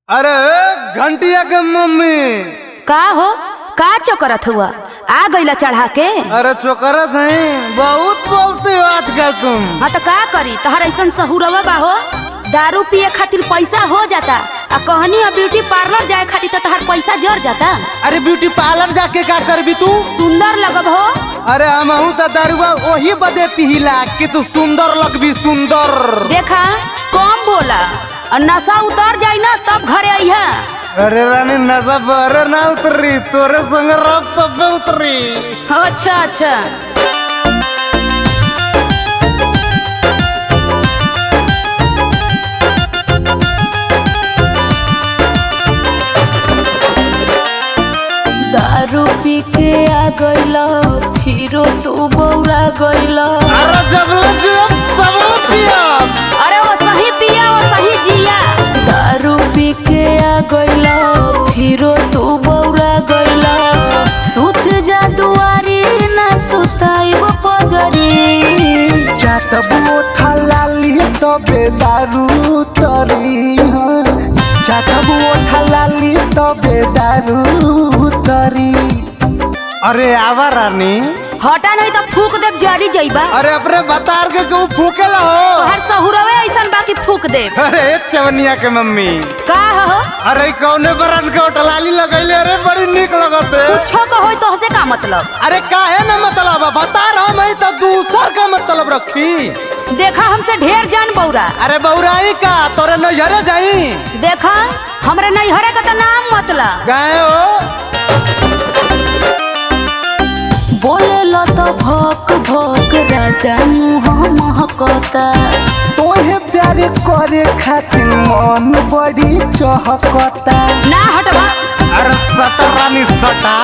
अरे घंटिया के मम्मी का हो का चोकरत हुआ आ गईला चढ़ा के। अरे चोकरत नहीं, बहुत बोलते हो आजकल तुम। हाँ तो का करी तहर ऐसा सहूरवा बा हो, दारू पिए खातिर पैसा हो जाता आ कहनी अब ब्यूटी पार्लर जाए खातिर तो तहर पैसा जर जाता। अरे ब्यूटी पार्लर जाके का करबी तू? सुंदर लगब हो। अरे हमहू तो दारुआ वही बदे पिहिला कि तू सुंदर लगबी सुंदर। देखा कम बोला और नशा उतर जाई ना तब घरे अइहा। अरे रानी नशा बरे ना उतरी, तोरे संग रब तब उतरी। अच्छा अच्छा दारू पी के आ गईला फिरो तू बौरा गईला। अरे जब पिया। अरे वो सही पिया वो सही जिया। दारू पी के आ गईला फिरो तू बौरा गईला। सुत जा दुआरी ना सुताइब पजरी। चाटब ओठा लाली तबे दारू तरी। चाटब ओठा लाली तबे दारू तरी। अरे आवा रानी। हटा नहीं तो फूक देव जरी जइबा। अरे अपने बतार के क्यों फूकेला हो? तोहर सहुरवे ऐसन बाकी फूक दे। अरे चवनिया के मम्मी का हो? अरे कौने बरन के ओटलाली लगैले? अरे बड़ी निक लगते। कुछो तो होई तो से का मतलब? अरे काहे न मतलब बता रहा मैं तो दूसर का मतलब रखी। देखा हमसे ढेर जान बौरा। अरे बौराई का तोरे नजरे जाई। देखा हमरे नैहरे का तो नाम मतलब गए हो। बोले लो तो भोक भोक राजा मुँह महकता। तोहे प्यार करे खातिर मन बड़ी चहकता। ना हटवा। अरे सटा रानी सटा।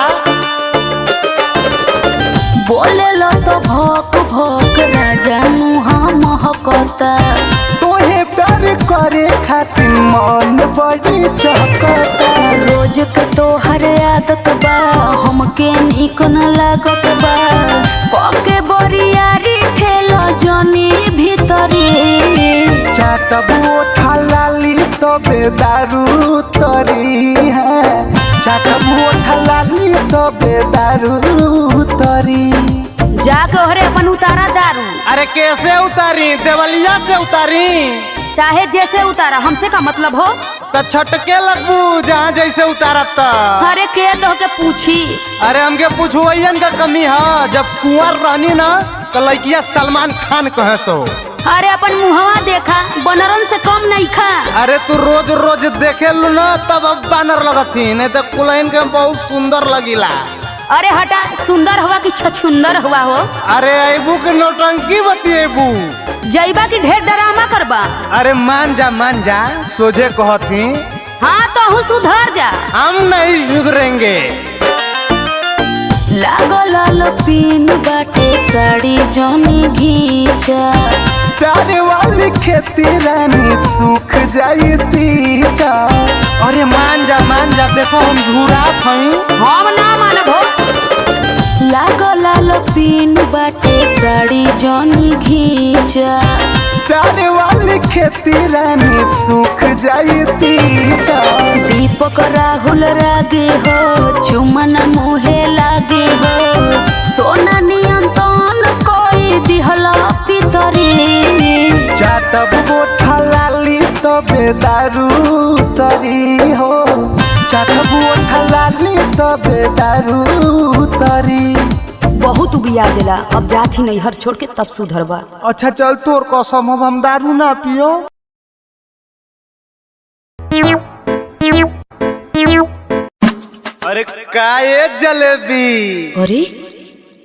बोले लो तो भोक भोक राजा मुँह महकता। तोहे प्यार करे खातिर मन बड़ी चहकता। रोज के तोहर आदत बा हमके निक न लागत बा। पके बरियारी ठेला जनी भीतरी। चाटब ओठा लाली तबे दारू तरी है। चाटब ओठा लाली तबे दारू तरी। जाके ओहरे अपन उतारा दारू। अरे कैसे उतारी? देवलिया से उतारी चाहे जैसे उतारा हमसे का मतलब हो? तो छटके लगबू जहाँ जैसे उतारा था। अरे के दो के पूछी। अरे हमके पूछवैयन का कमी है। जब कुंवर रहनी ना तो लड़किया सलमान खान कहे सो। अरे अपन मुहवा देखा बनरन से कम नहीं खा। अरे तू रोज रोज देखे लू ना तब अब बानर लगती, नहीं तो कुलैन के बहुत सुंदर लगिला। अरे हटा सुंदर हुआ कि छछुंदर हुआ हो? अरे अबू के नौटंकी बती अबू। जइबा की ढेर ड्रामा करबा। अरे मान जा सोझे कहती। हाँ तो हूँ सुधर जा। हम नहीं सुधरेंगे। लागो लाल पीन बाटे साड़ी जमी घींचा। प्यारे वाली खेती रानी सूख जाई सींचा। अरे मान जा देखो हम झूरा थई। हम ना मानबो। लागो लाल पीन बाटे साड़ी जमी घींचा। प्यारे वाली खेती रानी सूख जाई सींचा। दीपक राहुल रागे हो चुमन मुहे लागे हो। सोना नियंत्रण कोई दिहला पितरी। चाटब ओठा लाली तबे दारू तरी हो। चाटब ओठा लाली तबे दारू तरी। बहुत उबिया देला अब जाथी नैहर छोड़ के तब सुधरबा। अच्छा चल तोर कसम हम दारू ना पियो। अरे काये जलेबी? अरे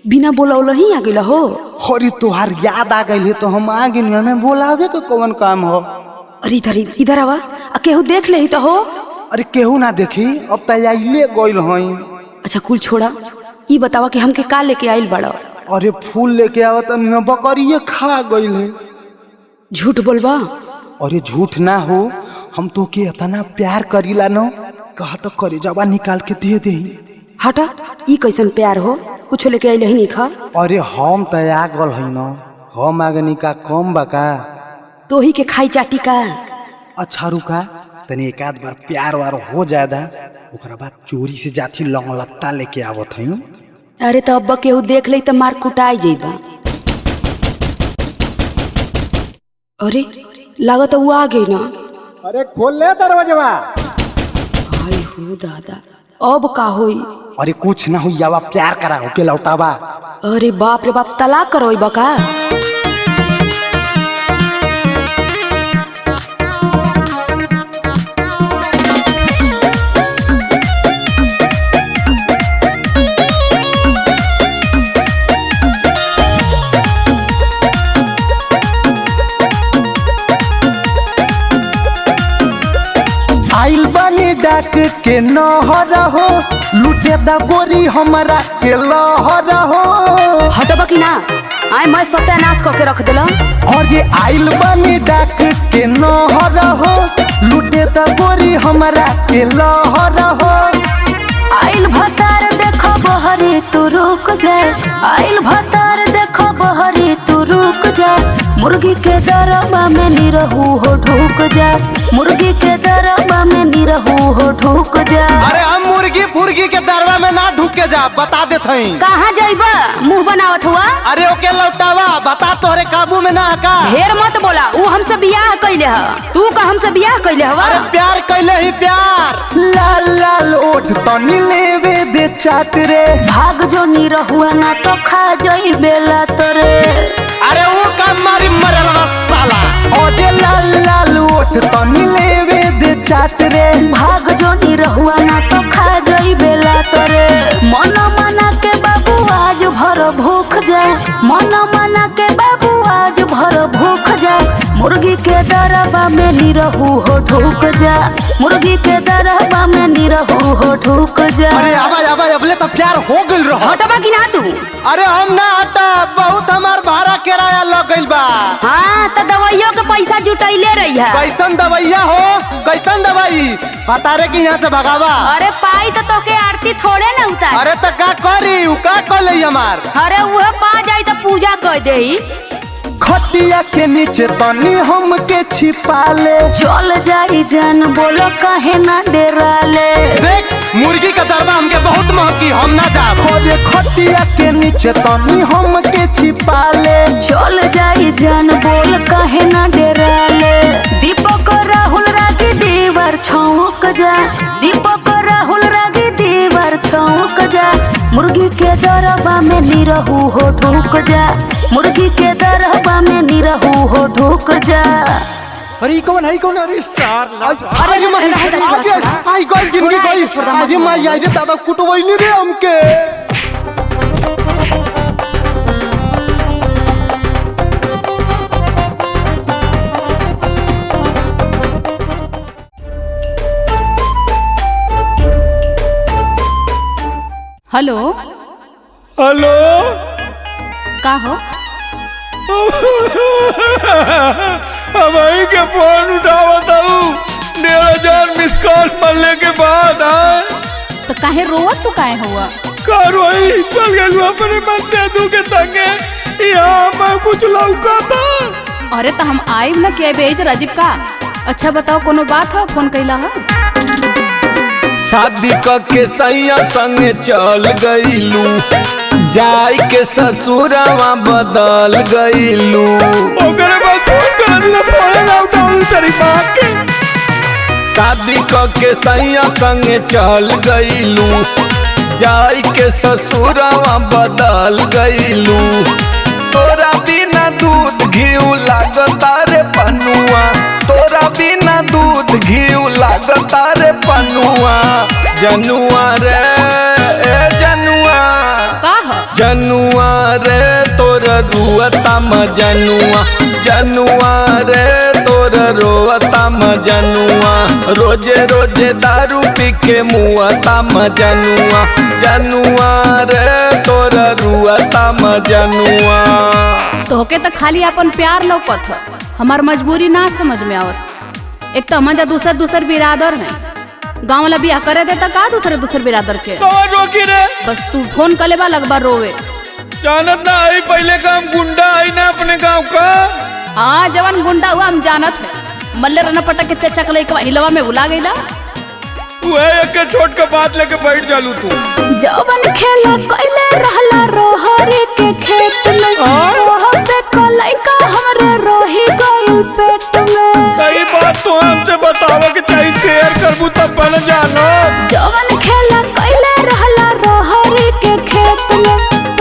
बिना बोलौल ही आ गइला हो। अरे तोहार याद आ गई तो हम आ गए। हमें बोलावे के कौन काम हो? अरे इधर आवा आ केहू देख ले तो हो। अरे केहू ना देखी, अब तो आइले गइल हई। अच्छा कुल छोड़ा, ई बतावा कि हमके का लेके आइल बड़ा? अरे फूल लेके आवत बकरिए खा गइल है। झूठ बोलबा? अरे झूठ ना हो, हम तो के इतना प्यार करीला न, कहा तो करे जबा निकाल के दे दे। हटा ई कैसन प्यार हो? कुछ लेके आइल ही नहीं खा। अरे हम तो आ गल है न, हम आगनी का कम बका। तो ही के खाई चाटी का। अच्छा रुका तनी एक आध बार प्यार वार हो जाएदा ओकरा बाद चोरी से जाती लंगलत्ता लेके आवत हई। अरे तो अब्बा केहू देख ले तो मार कुटाई जेबा। अरे लागत वो आ गई ना। अरे खोल ले दरवाजा। आई हो दादा अब का होई। अरे कुछ ना हुई आवा प्यार करा होके लौटावा। अरे बाप रे बाप तलाक करोई बका। आइल बानी डाक के नहर हो लूटे दा गोरी हमारा के लहर हो। हटबा की ना आय मैं सत्यानाश करके रख दिल। और ये आइल बानी डाक के नहर हो लूटे दा गोरी हमारा के लहर हो। आइल भतार देखो बहरी तू रुक जा। आइल भतार देखो बहरी तू रुक जा। मुर्गी के दरबा में निरहू हो ढूक जा। मुर्गी के दरबा में निरहू हो ढूक जा। अरे हम मुर्गी फुर्गी के दरबा में ना ढूके जा बता देत हई। कहाँ जाइबा मुंह बनावत हुआ। अरे ओके लौटावा बता तोहरे काबू में ना का। ढेर मत बोला वो हमसे बियाह कैले ह। तू का हमसे बियाह कैले हवा। अरे प्यार कैले ही प्यार। लाल लाल ओठ तनी लेवे दे चाट रे। भाग जो निरहुआ ना तो खा जाई बेला तोरे। अरे वो काम मारी मरलवा साला। ओजे लाल लाल ओठ तनी लेवे दे चाट रे। भाग जो निरहुआ ना तो खा जाई बेला तोरे। मन मना के बाबू आज भर भूख जा। मन मना के बाबू आज भर भूख जा। मुर्गी के दरबा में निरहू हो ढूक जा। मुर्गी के दरबा में निरहू हो ढूक जा। अरे आवाज आवाज अबले तो प्यार हो गइल रहा। हटबा की ना तू। अरे हम ना हटा बहुत हमार भाड़ा किराया लग गइल बा। हाँ तो दवाइयों के पैसा जुटैले रही है। कैसन दवाइया हो कैसन दवाई बता रे कि यहाँ से भगावा। अरे पाई तो तोके आरती थोड़े ना उतार। अरे तो का करी उ का कर ले हमार। अरे वह पा जाई तो पूजा कर देई। खटिया के नीचे तनी हम के छिपा ले। चल जाई जान बोलो काहे ना डेरा ले। देख मुर्गी का दरबा हमके बहुत महकी हम ना जाब। अरे खटिया के नीचे तनी हम के छिपा ले। चल जाई जान बोल काहे ना डेरा ले। दीपक राहुल रागी दीवार छौक जा। दीपक राहुल रागी दीवार छौक जा। मुर्गी के दरबा में निरहू हो ढूक जा। मुर्गी के दरबा में निरहू हो ढूक जा। अरे कौन है कौन। अरे सार अरे माई आई गई जिंदगी गई। अरे माई आई रे दादा कुटवैली रे हमके। हेलो हेलो का हो। भाई के फोन उठावत हूँ 15,000 मिस कॉल मरने के बाद। तो काहे रोवत तू काहे हुआ। कार्रवाई चल गई अपने मन से दू के संगे यहाँ मैं कुछ लौका था। अरे तो हम आइब न के बेच राजीव का। अच्छा बताओ कोनो बात है फोन कैला है। शादी के सैया संगे चल गईलू जाई के ससुरवा बदल गईलू। ओकरे बाद फोन ना उठाऊ शरीफा के। शादी के सैया संगे चल गईलू जाई के ससुरवा बदल गईलू। तोरा बिना दूध घीव लागता रे पनुआ। तोरा बिना दूध घीव लागता रे पनुआ। जनुआ रे ए जनुआ का है? जनुआ रे तोर रुअता मजनुआ। जनुआ रे तोर रोअता मजनुआ। रोजे रोजे दारू पी के मुआता मजनुआ। जनुआ रे तोर रुअता मजनुआ। तोहके तो खाली अपन प्यार लौकत है। हमार मजबूरी ना समझ में आवत। एक तो मजा दूसर बिरादर है। गाँव वाला बियाह करे देता का दूसरे बिरादर के। कौन रोकी रे। बस तू फोन कर ले बा लगभग रोवे। जानत ना आई पहले काम गुंडा आई ना अपने गांव का। हाँ जवान गुंडा हुआ हम जानत है। मल्ले रना पटक के चचा कलई के हिलवा में भुला गईला। वह एक छोट का बात लेके बैठ जालू तू। जवन खेला कइले रहला रोहरी के खेत में ओहते कलई का हमरे रोही गइल पेट में। कई बात तो हमसे बतावा कि चाहिए शेयर करबू तब बन जानो। जवन खेला कइले रहला रोहरी के खेत में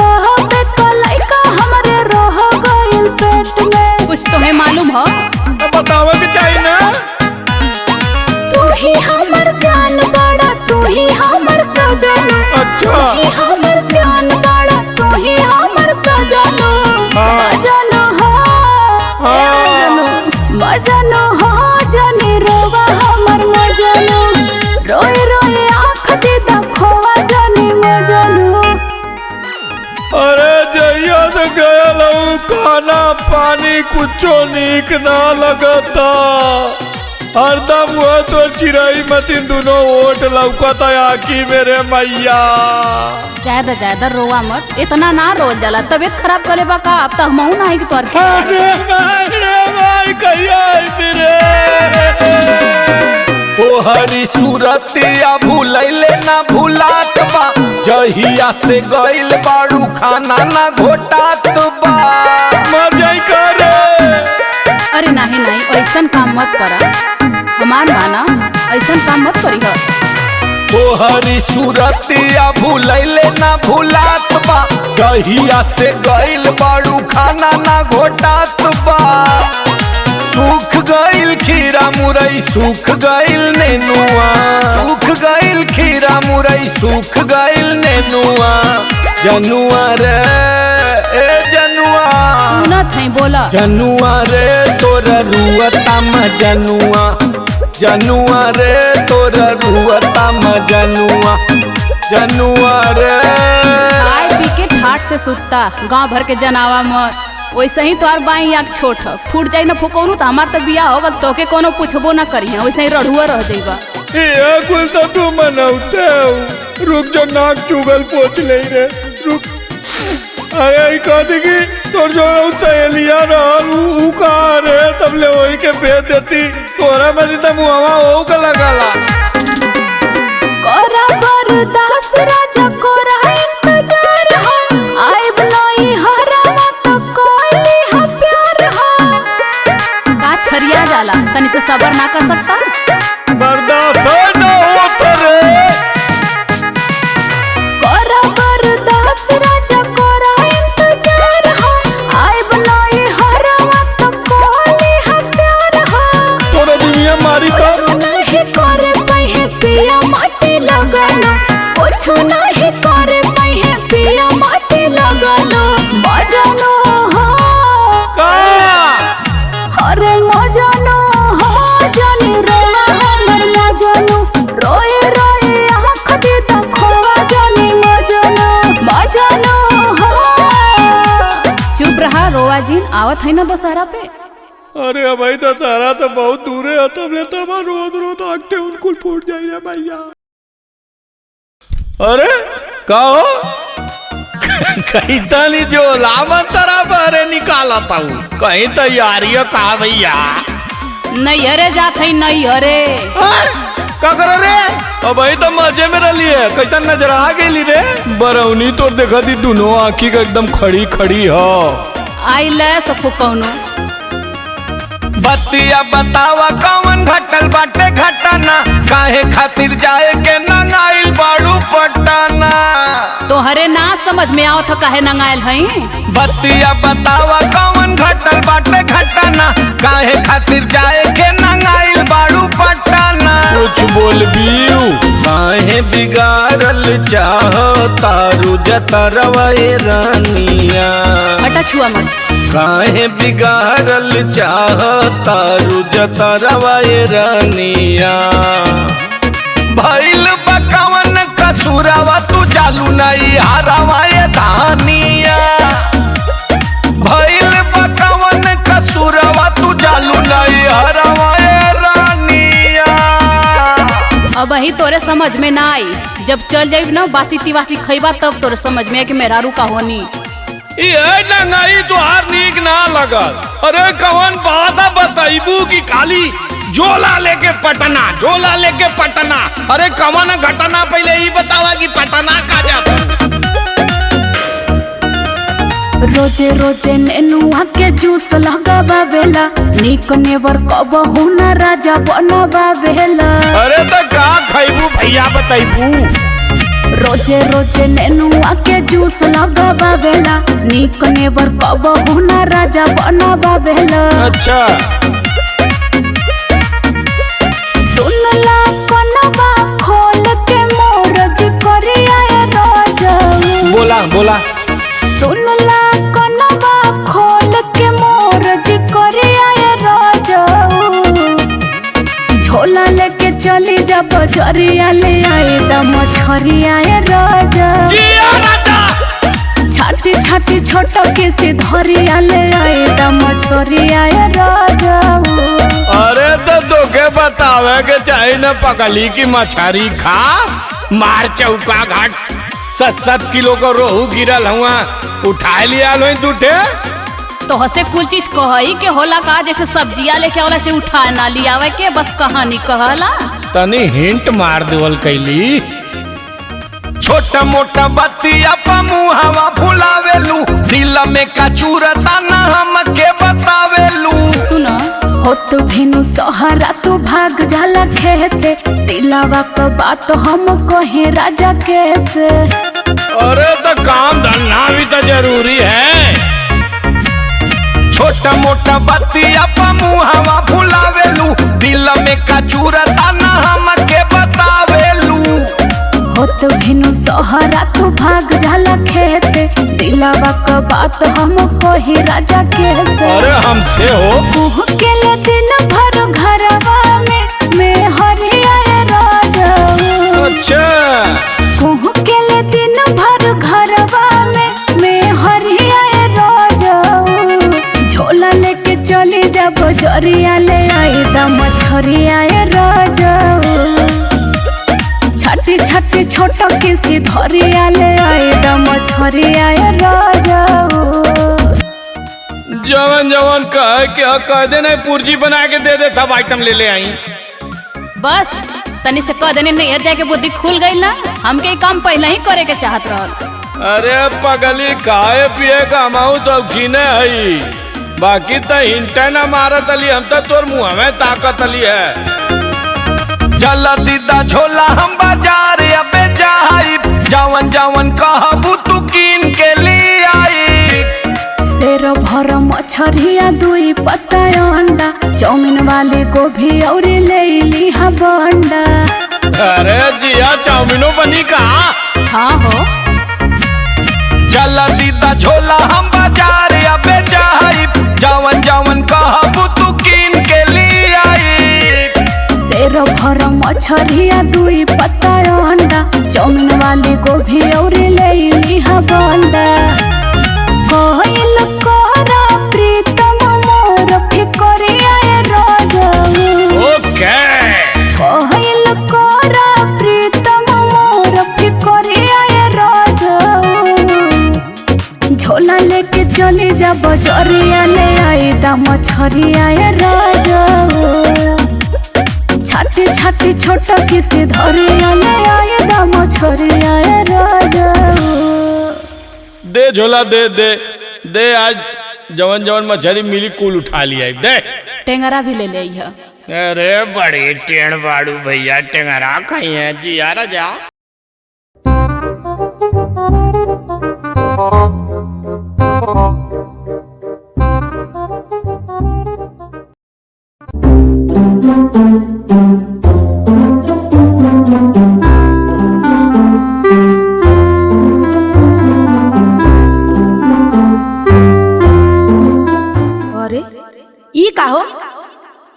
ओहते कलई का हमरे रोह गइल पेट में। कुछ तुम्हें मालूम हो? तो बतावा कि चाहिए ना। तू ही हमर जान बड़ा तू ही हमर सजन। अच्छा। तू ही हमर जान बड़ा तू ही हमर सजन। मजन हो मजन हो जनी रोवा हमर मजन। रोए रोए आँख दी खोवा जनी मजन। अरे जइया से गया लहू खाना पानी कुछो नीक ना लगता। हरदम हुआ तो चिराई मतीन दोनों ओट लौकता आखी मेरे मैया। ज्यादा रोवा मत, इतना ना रोल जाला, तबीयत खराब करे बा का। अब तो हमहू ना है कि तोर अरे भाई कहिया मेरे ओ हरी सूरतिया भूलैले ना भूलात बा। जहिया से गइल बाड़ू खाना ना घोटात बा। मर जाई करे। अरे नहीं ऐसन काम मत करा, हमार माना ऐसन काम मत करी हो। ओ हरी सूरतिया भूलैले ना भूलात बा। जहिया से गइल बाड़ू खाना ना घोटात बा। सूख गइल खीरा मुरई सूख गइल नेनुआ। सूख गइल खीरा मुरई सूख गइल नेनुआ। जनुआ रे ए जनुआ सुनत है बोला। जनुआ रे तोरा रुअता म जनुआ। जनुआ रे तोरा रुअता म जनुआ। जनुआ रे खाए पी के ठाट से सुतता, गांव भर के जनावा मत। वैसे ही तोहर बाई आँख छोट ह, फूट जाई ना फुकौनू तो हमार तो बिया होगा तो के कोनो पूछबो ना करी। वैसे ही रढ़ुआ रह जाइबा। ये कुल तो तू मनाउते हो। रुक जो नाक चुगल पोछ ले रे रुक। अरे कहती कि तोर जो सहेलिया रहल ऊ कहाँ रे तब ले वही के भेज देती। तोरा में तो मुहवा हो के लगाला। कोरा बरदास राजा कोरा इंतजार हो। आइब नई हरावा तो कोई हा प्यार हो। का छरिया जाला, तनी से सबर ना कर सकता। बर्दाश्त न हो तेरे। कोरा बरदास राजा कोरा इंतजार हो। आइब नई हरावा तो कोई हा प्यार हो। तोरा दुनिया मारी तो नहीं करे पहे पिया माटी लगाना। कुछ नहीं करे पहे पिया माटी लगाना। मजनो हो का अरे मजनो हो जनी रोवा हमर मजनो। रोए रोए आँख दी खोवा जनी मजनो। मजनो हो चुप रहा रोवा जी, आवत है ना दशहरा पे। अरे भाई तो तारा तो बहुत दूर है तब ले तब रोज आगते उनकुल फूट जाई रे भैया। अरे का हो कहीं तनी जो लावन तरह बहरे निकाला पाऊ कहीं तैयारी का भैया। नहीं हरे जात है नहीं हरे। का करो रे अब भाई तो मजे में रही है। कैसा नजर आ गई रे। बरौनी तो देखा थी दोनों आँखी का एकदम खड़ी खड़ी हो। आई ले सफु कौनो बतिया बतावा कौन घटल बाटे घटना। काहे खातिर जाए के नंगाइल बाड़ू पटना। तोहरे ना समझ में आओ तो काहे नंगाइल हई। बतिया बतावा कौन घटल बाटे घटना। काहे खातिर जाए के नंगाइल बाड़ू पटना। कुछ बोल बियू काहे बिगाड़ल चाहो तारू जतरवा रानिया। हटा छुआ मत। काहे बिगाड़ल चाह तारू जतरवा रानिया। भइल बकवन कसुरवा तू चालू नहीं हरावा धानिया। भइल बकवन कसुरवा तू चालू नहीं हरावा रानिया। अब ही तोरे समझ में ना आई, जब चल जाइब ना बासी तिवासी खइबा तब तोरे समझ में आई कि मेहरारू का होनी। ये नंगाई तुहार नीक ना लगल। अरे कवन बात बताइबू की खाली झोला लेके पटना, झोला लेके पटना। अरे कवन घटना पहले ही बतावा कि पटना का जाता। रोजे रोजे नेनुआ के जूस लगावेला, निक नेवर कबहू ना राजा बनवावेला। अरे तो का खाइबू भैया बताइबू। रोजे रोजे नेनुआ के जूस लगावेला, निक नेवर कबहू ना राजा बनवावेला। अच्छा सुनला कनवा खोल के मोरज करिया राजा। बोला बोला। सुनला कनवा खोल के मोरज करिया राजा। झोला लेके चली जा बजरिया, ले आए दम छरिया राजा। जिया राजा। छाती छाती छोट के सिधरिया, ले आए दम छरिया राजा। अरे तो तोके बतावे के चाहे न पकली की मछरी खा। मार चौका घाट 7-7 किलो को रोहू गिरल हुआ, उठा लिया लो दूठे। तो हसे कुल चीज कहई के होला का, जैसे सब्जियां लेके आवला से उठा ना लियावे के, बस कहानी कहला। तनी हिंट मार देवल कैली। छोटा मोटा बतिया पा मुहावा फुलावेलू, दिल में कचूरता न हमके बतावेलू। सुनो हो तो भेनु सहारा तू भाग जाला खेते, दिलावा का बात हम कहे राजा कैसे। अरे तो काम धंधा भी तो जरूरी है। छोटा मोटा बतिया पा मुहावा फुलावेलू, दिल में कचूरता न हमके बतावेलू। हो तो भेनु सहारा तू भाग जाला खेते, दिलावा का बात हम कहे राजा कैसे। अरे हमसे हो मुँह के ले दिन भर घरवा में हरिया राजा। अच्छा मुँह के ले दिन भर घरवा में हरिया राजा। झोला लेके चली जा बजरिया, ले आई दम छरिया राजा। छाती छाती छोट के सिधरिया, ले आई दम छरिया राजा। जवन जवन कह दे नहीं, पुर्जी बना के दे सब आइटम ले ले आई। बस तनी से कह देने नहीं जाके बुद्धि खुल गई ना, हमके ये काम पहले ही करे के चाहत रहल। अरे पगली खाए पिए कमाऊ शौकीन है, बाकी तो हिंटा न मारत अली, हम तो तोर मुँह में ताकत अली है। चल दीदा झोला हम बाजार अबे जाई, जवन जवन कहबू तू कीन के ले आई। शेर भर मछरिया दुई पत्ता अंडा, चौमिन वाली गोभी और ले ली बंडा। अरे जिया चाउमीनो बनी का। हाँ हो चल दीदा झोला हम बाजार अबे जाई, जवन जवन कहबू तू कीन के ले आई। शेर भर मछरिया दुई पत्ता अंडा, चौमिन वाली गोभी और ले ली बंडा। कोइल कोरा प्रीतम मोर फिकरिया राजा। ओके कोइल कोरा प्रीतम मोर फिकरिया राजा। झोला लेके चली जा बजरिया, ले आई दम छरिया राजा। छाती छाती छोट की सिधरिया, ले आई दम छरिया राजा। दे झोला दे आज जवन जवन मछली मिली कुल उठा लिया दे। टेंगरा भी ले ले आइहा। अरे बड़े टेढ़ बाड़ू भैया, टेंगरा खाई है जी यार जा। अरे ई का हो,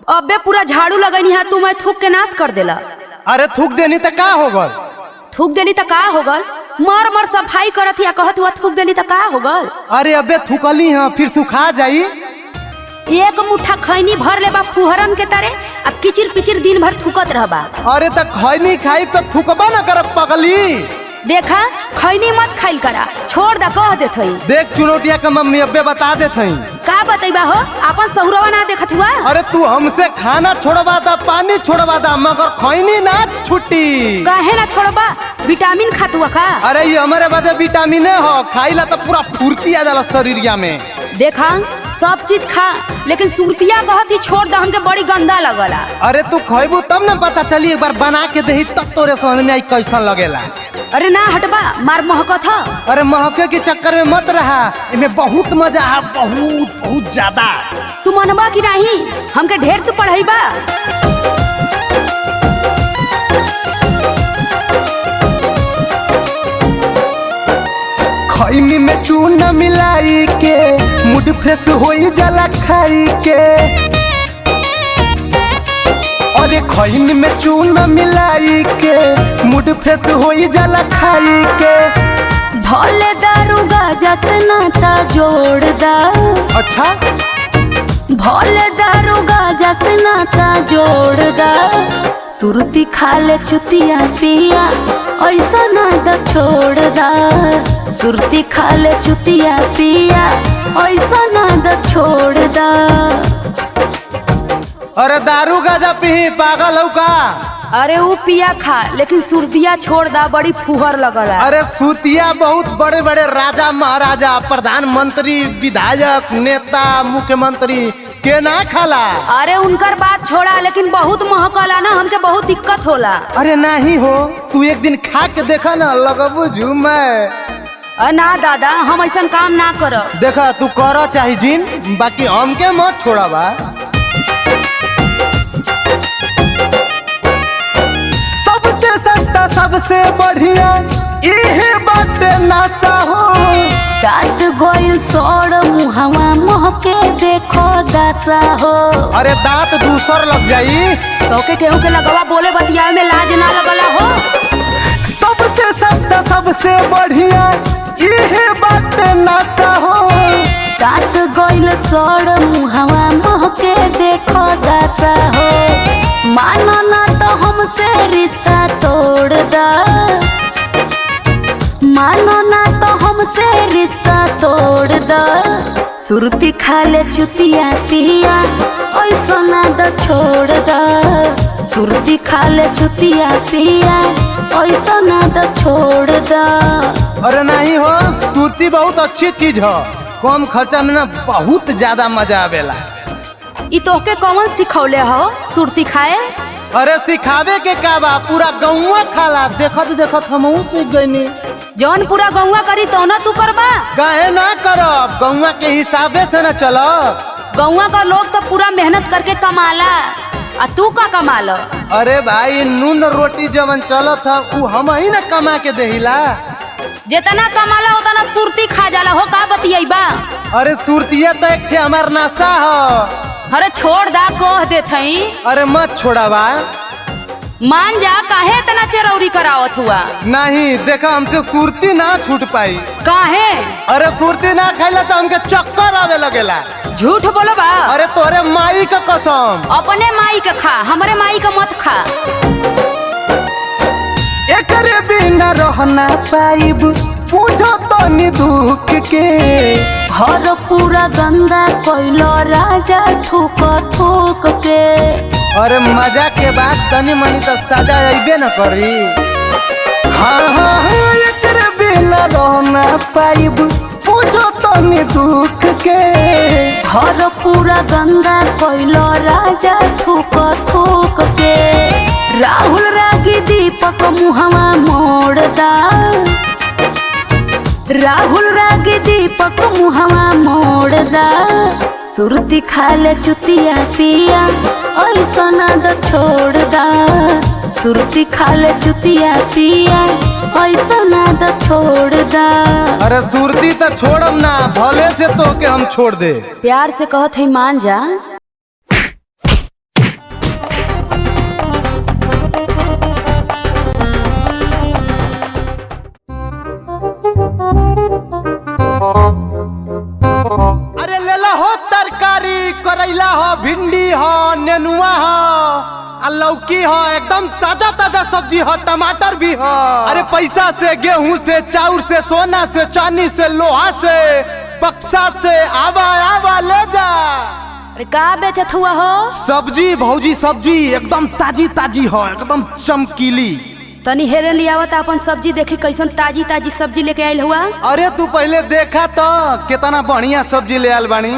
अबे पूरा झाड़ू लगनी है, तू मैं थूक के नाश कर देला। अरे थूक देनी तो का हो गल? थूक देली तो का हो गल? मर मर सफाई करत या कहत हुआ थूक देली तो का हो गल? अरे अबे थूकली है फिर सुखा जाई। एक मुट्ठा खैनी भर ले बा फुहरन के तारे, अब किचिर पिचिर दिन भर थूकत रहबा। अरे तो खैनी खाई तो थूकबा ना करब पगली। देखा खैनी मत खाइल करा, छोड़ दा कह देत हई। देख चुनौतिया का मम्मी अब्बे बता देत हई। का बतैबा हो, अपन सहुरवा ना देखत हुआ? अरे तू हमसे खाना छोड़वा दा, पानी छोड़वा दा, मगर खैनी ना छुट्टी। काहे ना छोड़बा, विटामिन खातुआ का। अरे ये हमारे बदे विटामिन हो, खाइला तो पूरा फुर्ती आ जाला शरीरिया में। देखा सब चीज खा, लेकिन सुरतिया कहती छोड़ दा, हमके बड़ी गंदा लगला। अरे तू खैबू तब ना पता चली, एक बार बना के देही तब तोरे समझ में आई कैसा लगेला। अरे ना हटबा, मार महकत ह। अरे महके के चक्कर में मत रहा, इनमें बहुत मजा है, बहुत बहुत ज्यादा। तू मनबा की नहीं, हमके ढेर तू पढ़ाईबा। खैनी में चूना मिलाई के मूड फ्रेश होई जाला खाई के। अरे खैनी में चूना मिलाई के मूड फ्रेश होई जाला खाई के। भोले दारू गाजा से नाता जोड़ दा। अच्छा भोले दारू गाजा से नाता जोड़ दा। सुरती खा ले चुतिया पिया, ऐसा नाता छोड़ दा। सुरती खा ले चुतिया पिया, ऐसा नाता छोड़ दा। अरे दारू गाजा पी पागल हो का? अरे वो पिया खा, लेकिन सुरतिया छोड़ दा, बड़ी फुहर लगला। अरे सुतिया बहुत बड़े बड़े राजा महाराजा, प्रधानमंत्री, विधायक, नेता, मुख्यमंत्री के ना खाला। अरे उनकर बात छोड़ा, लेकिन बहुत महकला ना, हमके बहुत दिक्कत होला। अरे नहीं हो, तू एक दिन खा के देखा ना, लगबू झूमे। ना दादा, हम ऐसा काम ना करब। देखा तू कर चाहे जिन, बाकी हमके मत छोड़ावा। सबसे सस्ता सबसे बढ़िया इहे बाटे नासा हो। दांत गोइल सोड़ मुहवा महके देखो दासा हो। अरे दांत दूसर लग जाई। तोके केहू के लगवा बोले बतियाए में लाज ना लगला हो। सबसे सस्ता सबसे बढ़िया इहे बाटे नासा हो। दांत गोइल सोड़ मुहवा महके देखो दासा हो। मानो ना तो हमसे रिश्ता तोड़ दा। मानो ना तो हमसे रिश्ता तोड़ दा। सुरती खा ले चुतिया पिया, ऐसा ना द छोड़ दा। सुरती खा ले चुतिया पिया, ऐसा ना द छोड़ दा। अरे नहीं हो, सुरती बहुत अच्छी चीज हो, कम खर्चा में ना बहुत ज्यादा मजा आवेला। ई तोहके कौन सिखौले हो सुरती खाए? अरे सिखावे के का बा, पूरा गौवा खाला। देखत देखत हमहू सीख गईनी। जौन पूरा गौवा करी तो ना तू करबा। काहे ना करब, गौवा के हिसाबे से ना चलब। गौवा का लोग तो पूरा मेहनत करके कमाला, आ तू का कमाल? अरे भाई नून रोटी जवन चलत है उ हम ही ना कमा के देहिला। जितना कमाला उतना सुरती खा जाला हो, का बतियाईबा? अरे सुरतिया तो एक ठे हमार नशा हो। अरे छोड़ दा, कह देत हई। अरे मत छोड़ावा। मान जा, काहे इतना चरौरी करावत हुआ? नहीं देखा, हमसे सुरती ना छूट पाई। काहे? अरे सुरती ना खाइला तो हमके चक्कर आवे लगेला। झूठ बोलो बा। अरे तोरे माई का कसम। अपने माई का खा, हमरे माई का मत खा। एकरे बिना रहना पाइब, पूछो तो नि दुख के। हर पूरा गंदा कोइलो राजा थूक थूक के। अरे मजा के बाद तनी मनी तो सजा अइबे न करी। हाँ हाँ हाँ, एकरे बिना रहना पाइब, पूछो तो नि दुख के। हर पूरा गंदा कोइलो राजा थूक थूक के। राहुल रागी दीपक मुहवा मोड़ दा। राहुल रागी दीपक मुहवा मोड़ दा। सुरती खा ले चुतिया पिया, ऐसा ना द छोड़ दा। सुरती खा ले चुतिया पिया, ऐसा ना द छोड़ दा। अरे सुरती तो छोड़म ना, भले से तो के हम छोड़ दे। प्यार से कहत है मान जा। अरे तरकारी करैला हो, भिंडी हो, नेनुआ हो, आ लौकी छोटकी हो, एकदम ताजा ताजा सब्जी हो, टमाटर भी हो। अरे पैसा से, गेहूं से, चाउर से, सोना से, चांदी से, लोहा से, बक्सा से, आवा आवा ले जा। अरे का बेचत हुआ हो? सब्जी भौजी, सब्जी एकदम ताजी ताजी हो, एकदम चमकीली। तनी हेरे लियावत अपन सब्जी देखी कैसन ताजी ताजी सब्जी लेके आयल हुआ। अरे तू पहले देखा तो कितना बढ़िया सब्जी ले आल बानी।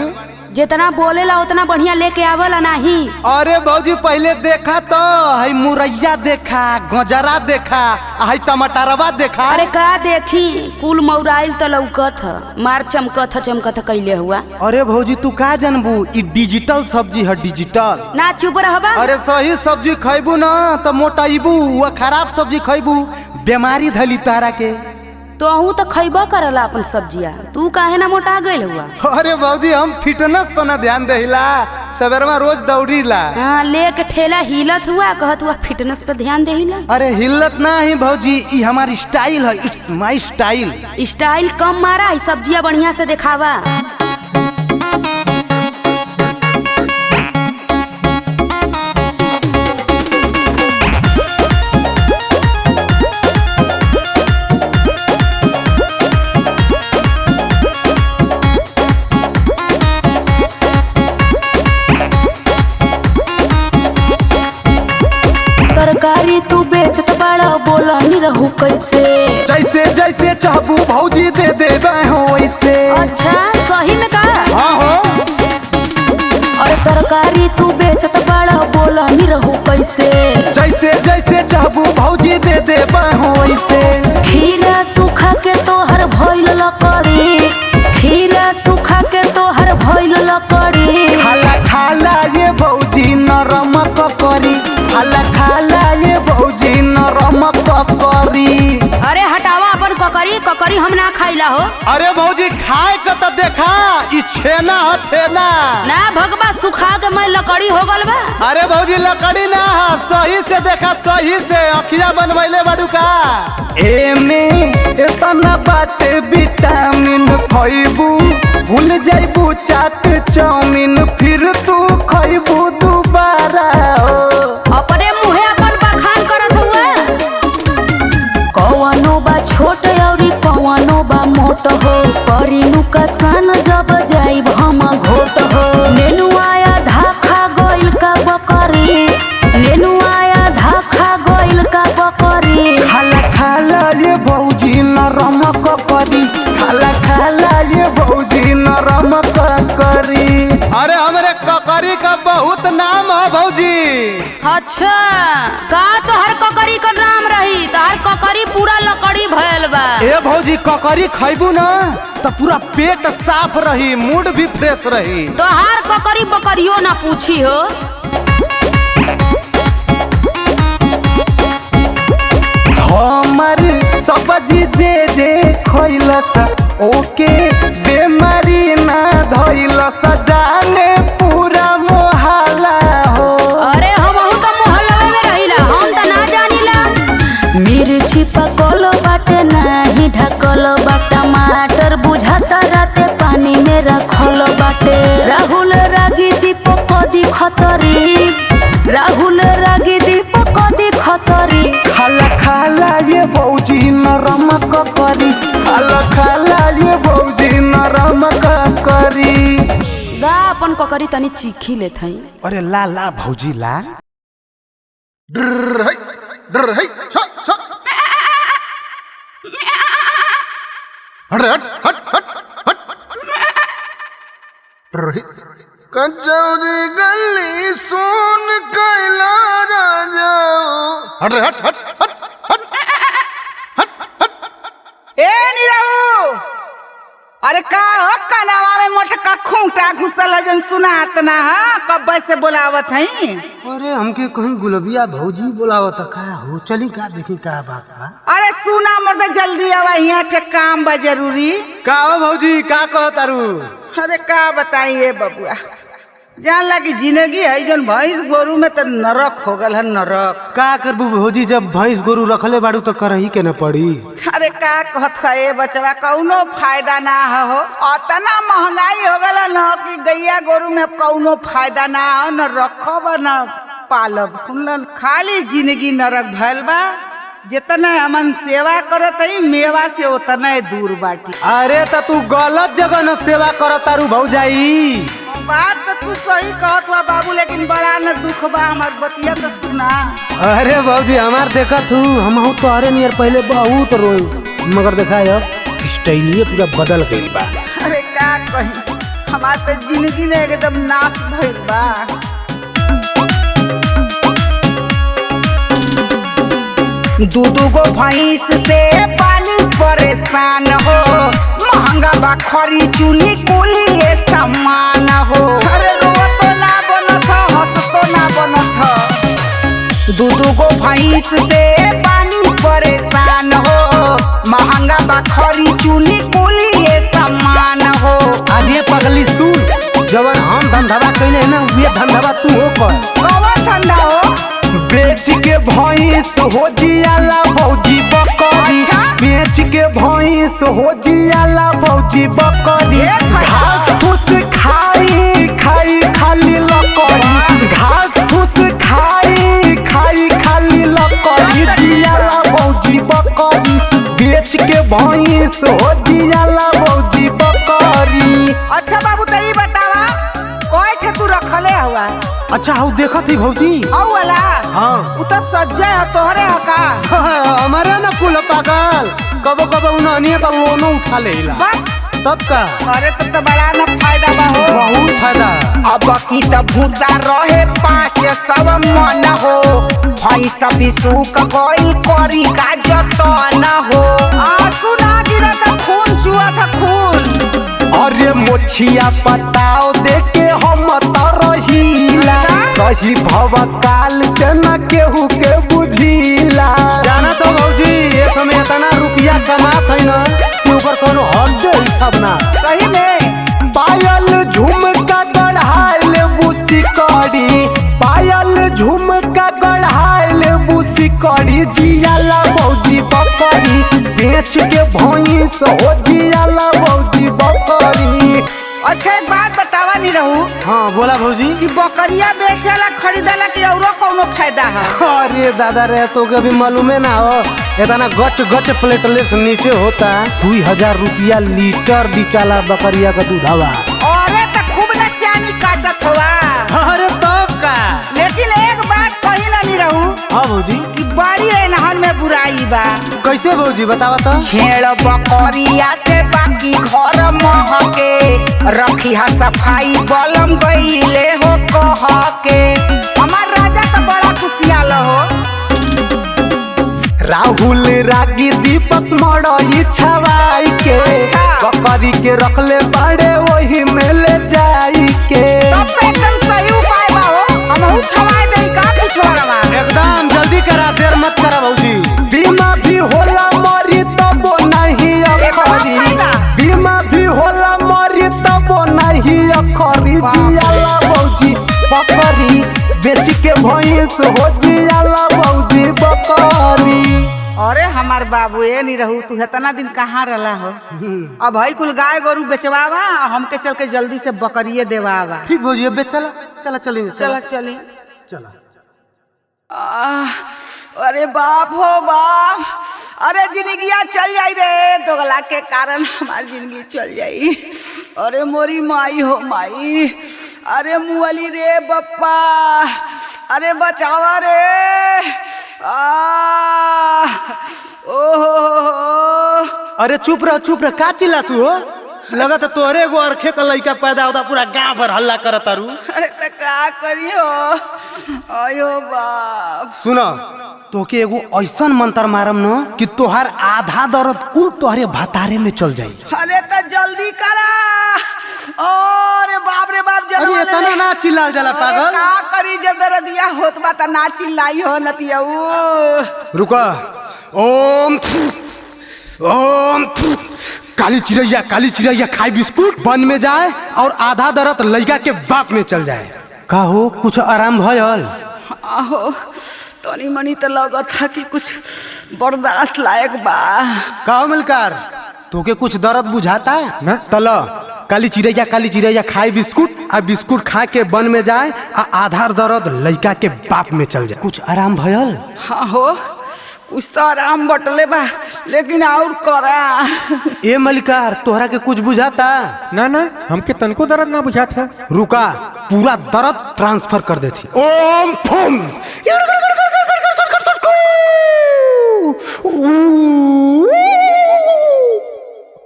जितना बोलेला उतना बढ़िया लेके आवला नहीं। अरे भौजी पहले देखा तो है मुरैया देखा, गजरा देखा, है टमाटरवा देखा। अरे का देखी, कुल मौराइल त लौकत ह, मार चमकत कैले हुआ। अरे भौजी तू का जानबू, ई डिजिटल सब्जी है, डिजिटल। ना चुप रहबा। अरे सही सब्जी खैबू ना तो मोटाइबू, वो खराब सब्जी खैबू बीमारी धली तारा के। तोहू तो खैबा करला अपन सब्जिया, तू काहे ना मोटा गइल हुआ? अरे भौजी हम फिटनेस पर ना ध्यान देहिला, सवेरवा रोज दौड़ीला। हाँ, लेके ठेला हिलत हुआ, कहत हुआ फिटनेस पे ध्यान देहिला। अरे हिलत ना ही भौजी, ई हमारी स्टाइल है, इट्स माय स्टाइल। स्टाइल कम मारा है, सब्जिया बढ़िया से दिखावा। तरकारी तू बेचत बड़ा, बोला नहीं रहू कैसे? जैसे जैसे चाहबू भौजी दे देबे हो वैसे। अच्छा सही में का? हाँ हो। अरे तरकारी तू बेचत बड़ा, बोला नहीं रहू कैसे? जैसे जैसे चाहबू भौजी दे देबे हो वैसे। खीरा सूखा के तोहर भइल लकड़ी, खीरा सूखा के तोहर भइल लकड़ी। खाला खाला ये भौजी नरम ककरी, खाला खाला ये भौजी नरम ककरी। अरे हटावा अपन ककरी, ककरी हम ना खाइला हो। अरे भौजी खाए के तो देखा, ई छेना है छेना। ना भगवा सुखा के मैं लकड़ी हो गल बा। अरे भौजी लकड़ी ना है, सही से देखा, सही से अखिया बनवैले बाड़ू का। एमे इतना बाटे विटामिन, खइबू भूल जाइबू चाट चाउमीन, फिर तू खइबू दोबारा हो। अपने मुहे अपन बखान करत हुआ। कौनो बा छोट औरी कौनो बा मोट हो, परिनु का सन जब जाइब हम घोट हो। नेनु आया धाखा गोइल का बकरी, नेनु आया धाखा गोइल का बकरी। खाला खाला ये भौजी नरम ककरी, खाला खाला ये भौजी नरम ककरी। अरे हमरे ककरी का बहुत नाम है भौजी। अच्छा का तोहर ककरी का नाम रही? तोहर ककरी पूरा लकड़ी भयल बा। ए भौजी ककरी खइबू ना तो पूरा पेट साफ रही, मूड भी फ्रेश रही। तोहार ककरी बकरियो ना पूछी हो। हमर सब्जी जे जे खइलस ओके बीमारी ना धइलस, जाने पूरा मोहल्ला हो। अरे हमहू तो मोहल्ला में रहिला, हम तो ना जानिला। मिर्ची पकल बाटे नाही ढकल बा, टमाटर बुझाता राते पानी में रखल बाटे। राहुल रागी दीपक कदी खतरी, राहुल रागी दीपक कदी खतरी। खाला खाला ये भौजी नरम ककरी, खाला खाला ये भौजी नरम ककरी। दा अपन ककरी तनी चीखी लेत हई। अरे ला ला भौजी ला। कचौरी गली सुन कैला जा जाओ। हट हट हट हट हट हट। ए निरहु, अरे का हो कनावा में मोटका खूंटा घुसल है जन सुनात ना है, कब से बोलावत हई? अरे हमके कहीं गुलबिया भौजी बोलावत का हो, चली का देखी का बात बा। अरे सुना मर्द जल्दी आवा, यहाँ के काम बा जरूरी। का हो भौजी का कहतारू? अरे का बताइए बबुआ, जान लगी जिंदगी है जन भैंस गोरू में तो नरक हो गल है, नरक। का करबू भौजी, जब भैंस गोरू रखले बाड़ू तो करही के न पड़ी। अरे का कहत है बचवा, कौनो फायदा ना हो। अतना महंगाई हो गल न कि गैया गोरू में कौनो फायदा ना हो, न रखब न पालब। सुनलन खाली जिंदगी नरक भैल बा। जितना हमन सेवा करत हई मेवा से उतना दूर बाटी। अरे त तू गलत जगह न सेवा करत तारू भौजाई। बात तो तू सही कहत हुआ बाबू, लेकिन बड़ा न दुख बा। हमार बतिया तो सुना। अरे भौजी हमार देखत हूँ हम तोहरे नियर पहले बहुत रोई, मगर देखा स्टाइलिए पूरा बदल गई बा। अरे का कही, हमार तो जिंदगी ने एकदम नाश भइल बा। दू गो भैंस से पानी परेशान हो, महंगा बा खरी चूनी कुली ये सामान हो। अरे रोतो ना बनत ह, हंसतो ना बनत ह। दू गो भैंस से पानी परेशान हो, महंगा बा खरी चूनी कुली ये सामान हो। आगे पगली सुन, जवन हम धंधवा कइले ना वे धंधवा तू हो कर। कौन धंधा हो? बेच के भैंस हो जियाला भौजी बकरी, बेच के भैंस हो जियाला भौजी बकरी। घास फूस खाई खाई खाली लकड़ी, घास फूस खाई खाई खाली लकड़ी जियाला भौजी बकरी। बेच के भैंस हो जियाला भौजी बकरी। अच्छा बाबू तो ये बतावा, कोई थे तू रखले हुआ? अच्छा हूँ देखत ही भौजी। औ वाला? हाँ। उ तो सज्जय है तोहरे है का? हमारे ना कुल पागल, कबो कबो उन्हें पर लोनो उठा लेला। तब का? अरे तब तो बड़ा न फायदा बा हो। बहुत फायदा। अब की तो भूसा रहे 500 मन हो, भैंस भी सूख गइल करी का जतन हो। आंसू ना गिरा था, खून चुआ था खून। अरे मोछिया पताओ देके हम तरहीला, कही भव काल से न केहू के बुझीला। जाना तो भौजी ये समय इतना रुपया कमात है ना कि ऊपर कोनो हद हिसाब ना। सही में पायल झुमका गढ़ाइल बुसी कड़ी, पायल झुमका गढ़ाइल बुसी कड़ी जियाला भौजी बकरी। बेच के भैंस हो जियाला भौजी बकरी। अच्छा एक बात बतावा नहीं रहू। हाँ बोला भौजी। कि बकरिया बेचला खरीदला कि औरो कोनो फायदा है? अरे दादा रे तो कभी मालूम ना हो, इतना गच गच प्लेटलेट नीचे होता 2000 रुपया लीटर बिकाला बकरिया का दूधवा। अरे तो खूब न चानी काटत हुआ। अरे तब का? लेकिन एक बात कही ना नहीं रहू। हाँ भौजी। कि बड़ी एनहन में बुराई बा। कैसे भौजी बतावा तो? छेड़ बकरिया से बाकी घर महके, रखी हा सफाई बलम गईले हो कह के। हमार राजा तो बड़ा खुशियाल हो। राहुल रागी दीपक मड़ई छवाई के, बकरी के रखले बड़े वही में ले जाई के। तब तो एकदम सही उपाय बा हो। हमहू छवाई दे का पिछवाड़वा। एकदम जल्दी करा, देर मत करा भौजी। बीमा भी होला मरी तब नहीं अखरी, बीमा भी होला मरी तब नहीं अखरी जियाला भौजी बकरी। बेच के भैंस हो जियाला भौजी बकरी। अरे हमार बाबू ये नहीं रहू, तू इतना दिन कहाँ रहा हो? अब भाई कुल गाय गोरू बेचवावा, हमके चल के जल्दी से बकरिए देवावा। ठीक भौजी अब चला चला चलेंगे। चला चली चला। अरे बाप हो बाप, अरे जिंदगिया चल जाई रे, दोगला के कारण हमारी जिंदगी चल जाई। अरे मोरी माई हो माई, अरे मुअली रे बप्पा, अरे बचावा रे। ओहो अरे चुप रह का चिल्ला तू हो? लगत तोरे एगो अरखे का लड़का पैदा होता पूरा गांव भर हल्ला करत तारू। अरे त का करियो? आयो बाप। सुनो तोके एगो ऐसन मंत्र मारम न कि तोहार आधा दर्द कुल तोहरे भतारे में चल जाई। अरे त जल्दी करा। अरे बाप रे बाप, अरे इतना ना चिल्लाल जाला पागल। का करी जब दर्दिया होत बा त ना चिल्लाई हो नतिया। रुका। ओम ओम काली चिड़ैया खाई बिस्कुट बन में जाए और आधा दर्द लड़का के बाप में चल जाए। का हो कुछ आराम भयल? आहो तनी मनी तो लगत था कि कुछ बर्दाश्त लायक बा। का मिलकर तोके कुछ दर्द बुझाता है ना? तला काली चिड़ैया खाए बिस्कुट आ बिस्कुट खा के वन में जाए आ आधार दर्द लड़का के बाप में चल जाए। कुछ आराम भयल? हाँ हो, कुछ तो आराम बटले बा, लेकिन और करा। ए मलिकार, तोहरा के कुछ बुझाता? ना हमके तनको दर्द ना बुझाता। रुका, पूरा दर्द ट्रांसफर कर देती। ओम फुम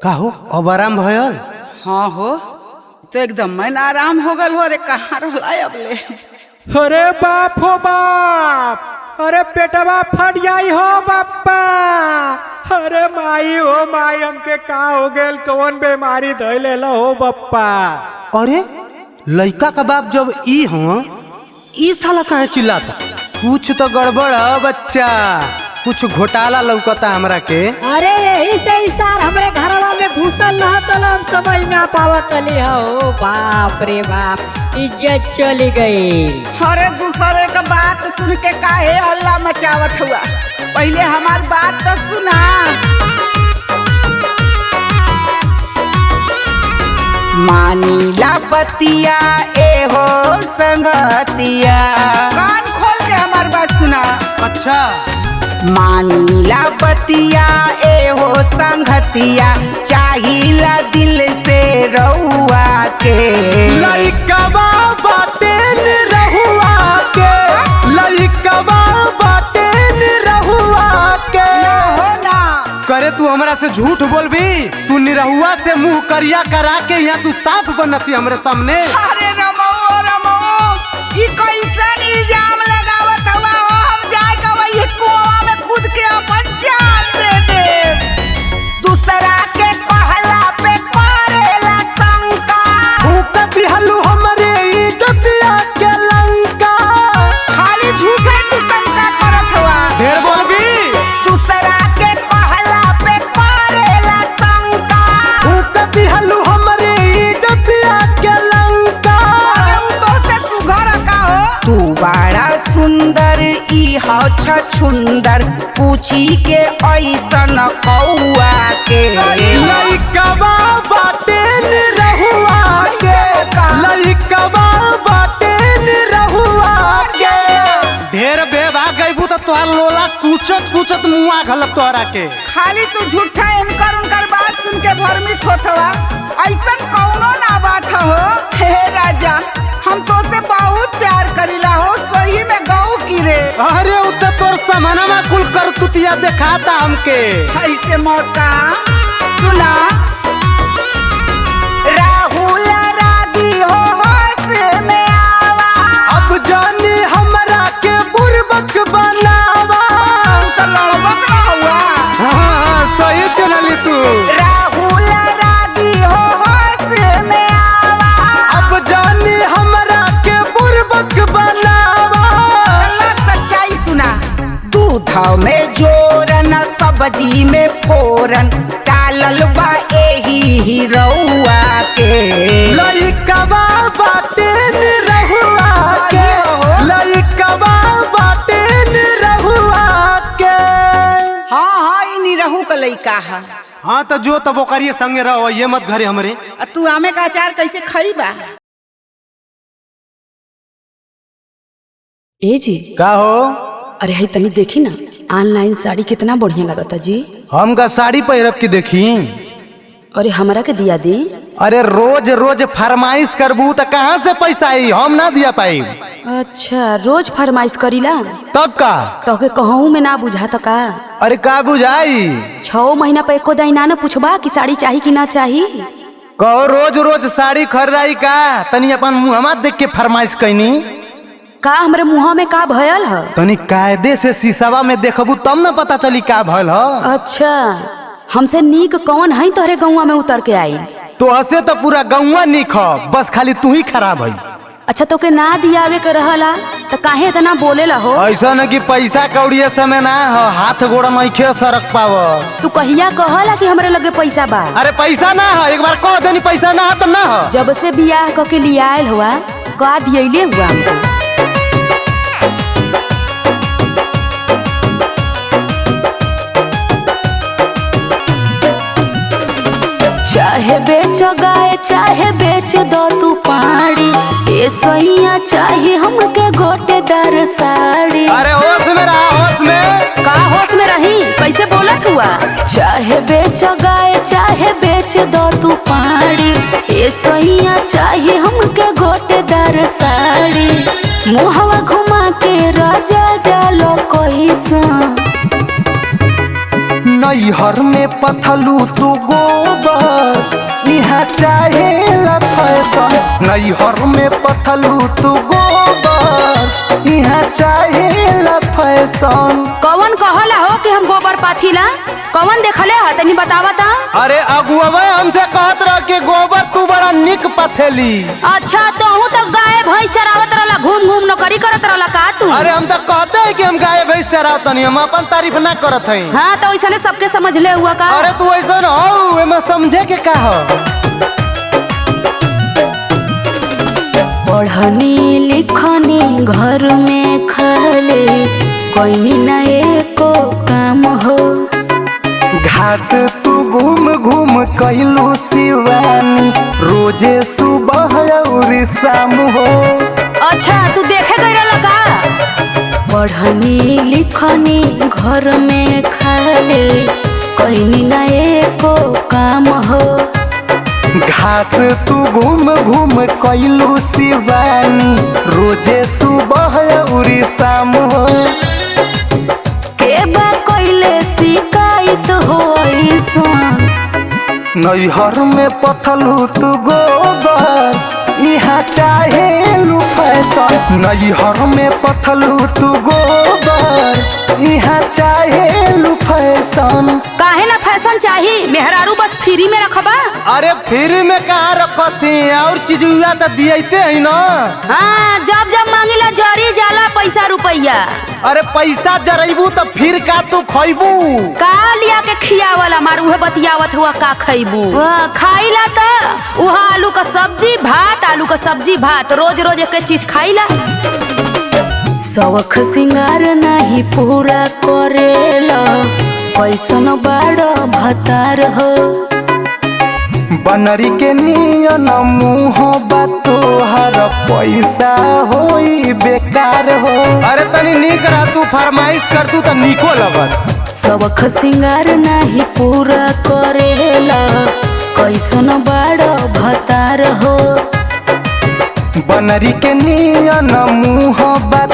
का हो, अब आराम भयल? हाँ हो, तो एकदम मैं आराम हो गल हो रे। कहाँ रहा अब ले? अरे बाप हो बाप, अरे पेटवा फट जाई हो बापा। अरे माई हो माई, हमके का हो गेल, कौन बीमारी धइले ला हो बापा। अरे लड़का का बाप जब ई हो, ई साला काहे चिल्लाता? कुछ तो गड़बड़ है बच्चा, कुछ घोटाला लौकता हमरा के। अरे यही से ही सार हमरे घरवा में घुसल रहा तो हम समझ ना पावत हो। बाप रे बाप, इज्जत चली गई। अरे दूसरे का बात सुन के काहे हल्ला मचावत हुआ? पहले हमार बात तो सुना। मानीला बतिया ए हो संगतिया, कान खोल के हमार बात सुना। अच्छा। मानीला बतिया ए हो संगतिया, चाहिला दिल से रहुआ के। लइकवा बाटे नि रहुआ के, लइकवा बाटे नि रहुआ के। हो ना करे तू हमरा से झूठ बोलबी? तू निरहुआ से मुंह करिया करा के यहाँ तू साफ बनती हमरे सामने। अरे रमो ई कैसन इल्जाम लगावत हुआ हो? हम जाए का वही कुआं में कूद के अपन जान दे दे। दूसरा के कहला पे करेला शंका, फूकत हलू हमरे इज्जतिया के लंका। खाली झूठे की शंका करत हुआ। ढेर बोलबी? दूसरा के कहला पे करेला शंका, फूकत हलू हमरे इज्जतिया के लंका। तू घर का हो? तू बड़ा सुंदर ई हो छछुंदर, पूछी के ऐसन कौआ के। लइकवा बाटे नि रहुआ के, लइकवा बाटे नि रहुआ के। ढेर बेवा गईबू तो तोहार लोला कुचत मुआ घलत तोहरा के। खाली तू झूठा इनकर उनकर बात सुन के भरमित होत हवा। ऐसन कौनो ना बात हो। हे राजा, हम तो से बहुत प्यार करीला हो, सही में गऊ की रे। अरे उते तोर समानमा कुल कर तुतिया देखाता हमके। ऐसे मत कहा, सुना। राहुल रागी हो होश में आवा, अब जानी हमरा के बुरबक बनावा। तो लड़बक ना हुआ। हाँ, सही चलली तू। राहुल रागी हो होश में आवा, अब जानी हमरा के बुरबक बनावा। सच्चाई सुना। दूध में जोरन, सब्जी में फोरन, डालल बा एही ही रहुआ के। लइकवा बाटे नि रहुआ के, लइकवा बाटे नि रहुआ के। हाँ ई निरहू का लइका है। हाँ तो जो तब ओकरिए संगे रहो, ये मत घरे हमरे। तू आमे का अचार कैसे खइबा? ए जी, का हो? अरे है तनी देखी ना, ऑनलाइन साड़ी कितना बढ़िया लगता जी। हमका साड़ी पहिरब की देखी। अरे हमरा के दिया दी। अरे रोज रोज फरमाइश करबू तो कहाँ से पैसा आई? हम ना दिया पाई। अच्छा, रोज फरमाइश करीला तब का? तो के कहूँ में ना बुझा तो का? अरे का बुझाई? 6 महीना पे एको दाइना न पूछबा कि साड़ी चाही कि ना चाही। कहो रोज रोज साड़ी खरीदाई का? तनी अपन मुँहमा देख के फरमाइश कैनी। का हमरे मुँह में का भयल है? तनी कायदे से शीशवा में देखबू तब न पता चली का भयल है। अच्छा, हमसे नीक कौन है तोहरे गौवा में उतर के आई? तो हसे तो पूरा गौवा निक ह, बस खाली तू ही खराब है। अच्छा, तो के ना दियावे के रहला तो काहे इतना बोलेला हो? ऐसा न कि पैसा कौड़िया समय ना हो, हाथ गोड़ नइखे सरक पाव। तू कहिया कहला कि हमरे लगे पैसा बा? अरे पैसा ना है, एक बार कह देनी पैसा ना है तो ना है। जब से बियाह क के लियाल हुआ का दियले हुआ हमको। चाहे बेचो गाय गाय चाहे बेच दो तू पाड़ी, ए सैया चाहे हमके गोटेदार साड़ी। अरे होश में रहा, होश में। का होश में रही, कैसे बोलत हुआ? चाहे बेच गाय चाहे बेच दो तू पाड़ी, ए सैया चाहे हमके गोटेदार साड़ी। मुहवा घुमा के राजा जालो कैसा, नैहर में पथलू तू गोबर, यहाँ चाहे फैशन। नैहर में पथलू तू गोबर, यहाँ चाहे फैशन। कौन कहला हो कि हम गोबर पाथीला? कौन देखले है तनी बतावा ता। अरे अगुआ हमसे कहत रह के गोबर तू बड़ा निक पथेली। अच्छा तो हूँ तो गाय भैंस चरावत रहला, घूम घूम नौकरी करत रहला का तू? अरे हम तो कहते हैं कि हम गाय भैंस चरावत नहीं, हम अपन तारीफ ना करत हैं। हाँ तो ऐसा सबके समझ ले हुआ का? अरे तू ऐसा न हो, एमे समझे के का हो? पढ़नी लिखनी घर में खाले, कोई न एको काम हो। घाट तू घूम घूम कैलू शिवानी, रोजे सुबह और शाम हो। अच्छा तू देखे गई रहला का? पढ़नी लिखनी घर में खाले, कोई न एको काम हो। घास तू घूम घूम कैलू शिवानी, रोजे सुबह और शाम हो। के बा कोइले शिकायत हो ऐसा, नैहर में पथलू तू गोबर, यहाँ चाहे लू फैशन। नैहर में पथलू तू गोबर, यहाँ चाहे लू फैशन। काहे ना फैशन चाहिए? मेहरारू बस फ्री में रखबा? अरे फ्री में कहाँ रखती, और चीज तो दियते है ना। हाँ जब जब मांगिला जरी जाला पैसा रुपया। अरे पैसा जरेबू तो फिर का तू खैबू? का लिया के खियावला मारू है बतियावत हुआ का खैबू? खाइला तो उहा आलू का सब्जी भात, आलू का सब्जी भात, रोज रोज एक चीज खाइला। शौख सिंगार नहीं पूरा करेला, पैसन बड़ भतार हो। बनरी के नियन मुँह तोहर पैसा होई बेकार हो। अरे तनी निक रह, तू फरमाइश कर तू तो निको लगत। शौख सिंगार नहीं पूरा करेला, कैसन बड़ भतार हो। बनरी के नियन मुँह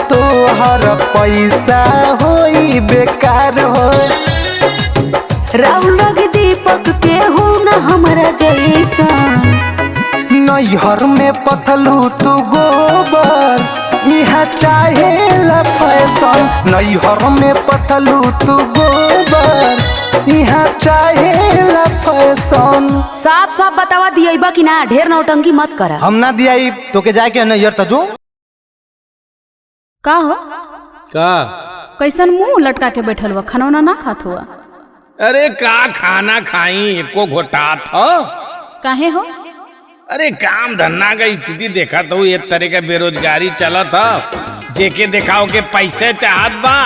तोहर पैसा होई बेकार हो। राउल दीपक के हो न हमरा जैसा, नैहर में पथलू तू गोबर, यहाँ चाहे फैशन। नैहर में पथलू तू गोबर, यहाँ चाहे फैशन। साफ साफ बतावा दियबा कि ना? ढेर नौटंकी मत करा। हम ना दिया तो के जाके नैहर तो जो का हो का कैसन मुंह लटका के बैठल हुआ, खाना ना खात हुआ? अरे का खाना खाई, एको घोटात हो। काहे हो? अरे काम धंधा का स्थिति देखा तो एक तरह का बेरोजगारी चलत ह। जेके देखाओ के पैसे चाहत बा,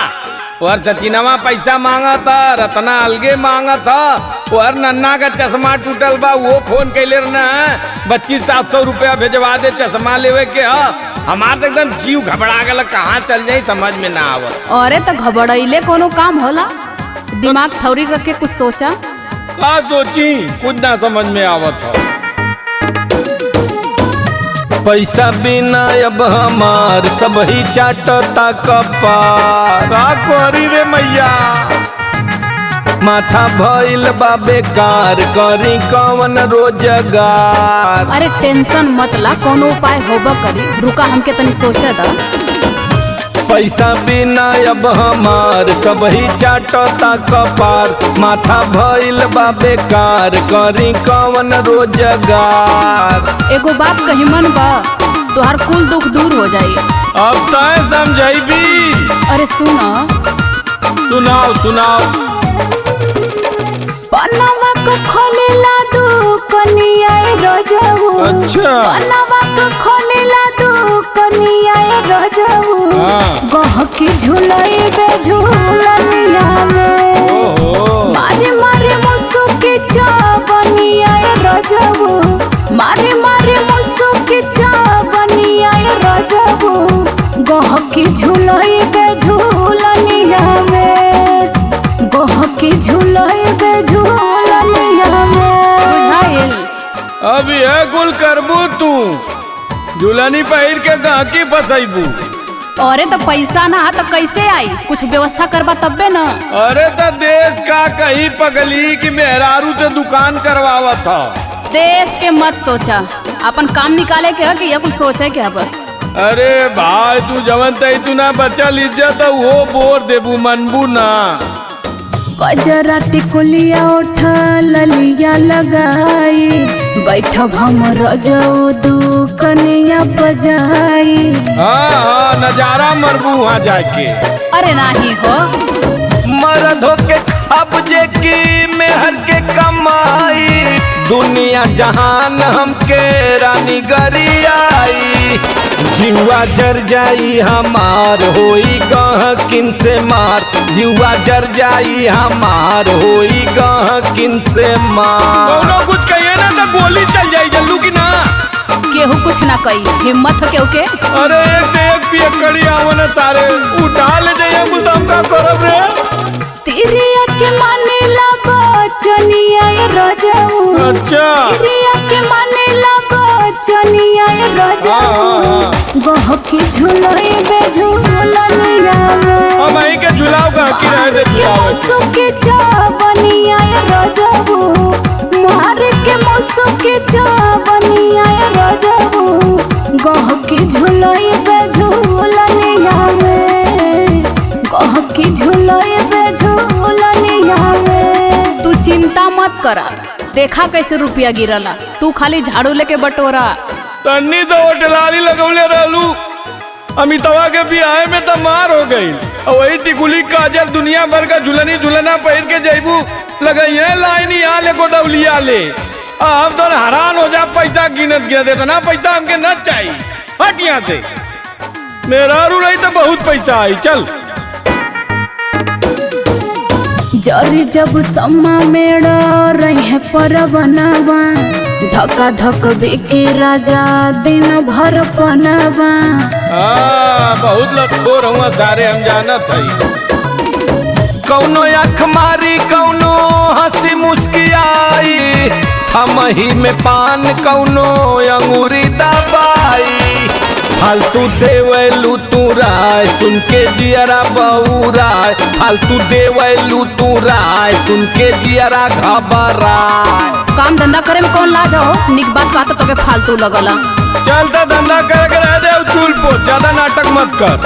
और सचिनवा पैसा मांगत ह, रत्ना अलगे मांगत ह, और नन्ना का चश्मा टूटल बा, वो फोन कैले न 2500 रुपया भेजवा दे चश्मा लेवे के ह। हमार तो एकदम जीव घबरा गल, कहाँ चल जाई समझ में ना आवत। अरे तो घबराइले कोनो काम होला? दिमाग थौरी रख के कुछ सोचा। का सोची, कुछ ना समझ में आवत हो। पैसा बिना अब हमार सब ही चाटता कपार, का करी रे मैया। माथा भइल बा बेकार, करी कवन रोजगार। अरे टेंशन मत ला, कोनो उपाय होबा करी, रुका हमके तनी सोचे दा। पैसा बिना अब हमार सब ही चाटता कपार, माथा भइल बा बेकार, करी कवन रोजगार। एगो बात कही मन बा, तोहार कुल दुख दूर हो जाई। अब तय समझाइबी। अरे सुना, सुनाओ सुनाओ। पनवा को खोलेला दू कनिया रजऊ। अच्छा। पनवा को खोलेला दू कनिया रजऊ। गह के झुलाई बे झूलनिया में, मारे मारे मुसुकी चाबनिया रजऊ। झूलोए बे झूलनिया में। बुझाइल। अब यह कुल करबू तू झूलनी पहिर के गांकी फसैबू। अरे तो पैसा ना तो कैसे आई, कुछ व्यवस्था करबा तब्बे न। अरे तो देश का कहीं पगली कि मेहरारू से दुकान करवावा था। देश के मत सोचा, अपन काम निकाले के है कि ये कुछ सोचे के है बस। अरे भाई तू जवन तई तू ना बचल इज्जत वो बोर देबू मनबू ना। गजरा टिकुलिया उठा ललिया लगाई, बैठब हम रजऊ दुकनिया बजाई। हाँ नजारा मरबू वहाँ जाके। अरे नहीं हो मर्द होके खबजे की मेहर के कमाई, दुनिया जहान हमके रानी गरियाई। जीवा जर जाई हमार होई गहकिन से मार, जीवा जर जाई हमार होई गहकिन से मार। कौनो कुछ कहिए ना तो गोली चल जाई जल्लू की ना। केहू कुछ ना कही, हिम्मत हो केहू के। अरे एक से एक पियकड़ी आवना तारे उठा ले जाइए कुल हम का करब रे। तिरिया के माने लगो चनिया रजऊ। अच्छा तिरिया के माने लगो चनिया रजऊ, गहकी झूलोए बे झूलनिया में। हम आई के झुलाओ का की रहे दे झुलावे। के चावनिया रजऊ, मार के मौसू के चावनिया रजऊ, गहकी झूलोए बे झूलनिया में। गहकी झूलोए बे झूलनिया में। तू चिंता मत करा, देखा कैसे रुपया गिरला, तू खाली झाड़ू लेके बटोरा। तन्नी तो होटलाली लगौले रहलू, अमितवा के बियाह में तो मार हो गई। और वही टिकुली काजल दुनिया भर का झुलनी झुलना पहिर के जैबू लगाइए लाइन यहाँ ले गोदौलिया ले। हम तो हैरान हो जा पैसा गिनत गिनत इतना पैसा हमके न चाहिए। हट यहाँ से, मेरा रू रही तो बहुत पैसा आई। चल जरी जब सम्मा मेड़ा रहे पर बनवा, धक्का धक बेके राजा दिन भर पनवा। बहुत लखोर हुआ सारे हम जानत हई। कौनो आँख मारी कौनो हंसी मुस्कियाई, हमही में पान कौनो अंगूरी दबाई। फालतू देवलू तू राय सुन के जियरा बउराय, फालतू देवलू तू राय सुन के जियरा घबराय। काम धंधा करे में कौन लाज हो, निक बात बात तो के फालतू लगला। चल तो धंधा करे के रह दे चूल पो, ज्यादा नाटक मत कर।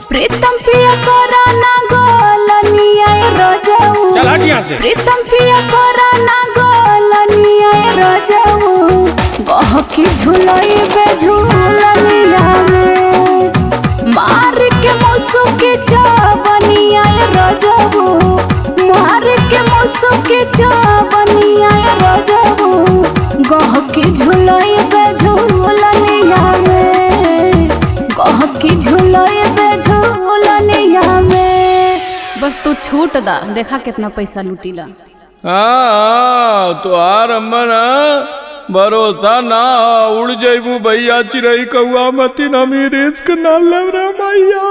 प्रीतम पिया करा ना गोलनिया रजऊ। चल हट यहाँ से। प्रीतम पिया करा ना गोलनिया रजऊ, गहकी झूलोए बे झूलनिया में। मार के मौसू के चावनिया रजऊ, मार के मौसू के चावनिया रजऊ, गहकी झूलोए बे झूलनिया में। गहकी झूलोए बे झूलनिया में। बस तू छूट दा, देखा कितना पैसा लूटीला। हाँ तो आर अम्मन भरोसा ना उड़ जैबू भैया चिरई कौआ मती ना रिस्क ना ले रे मैया।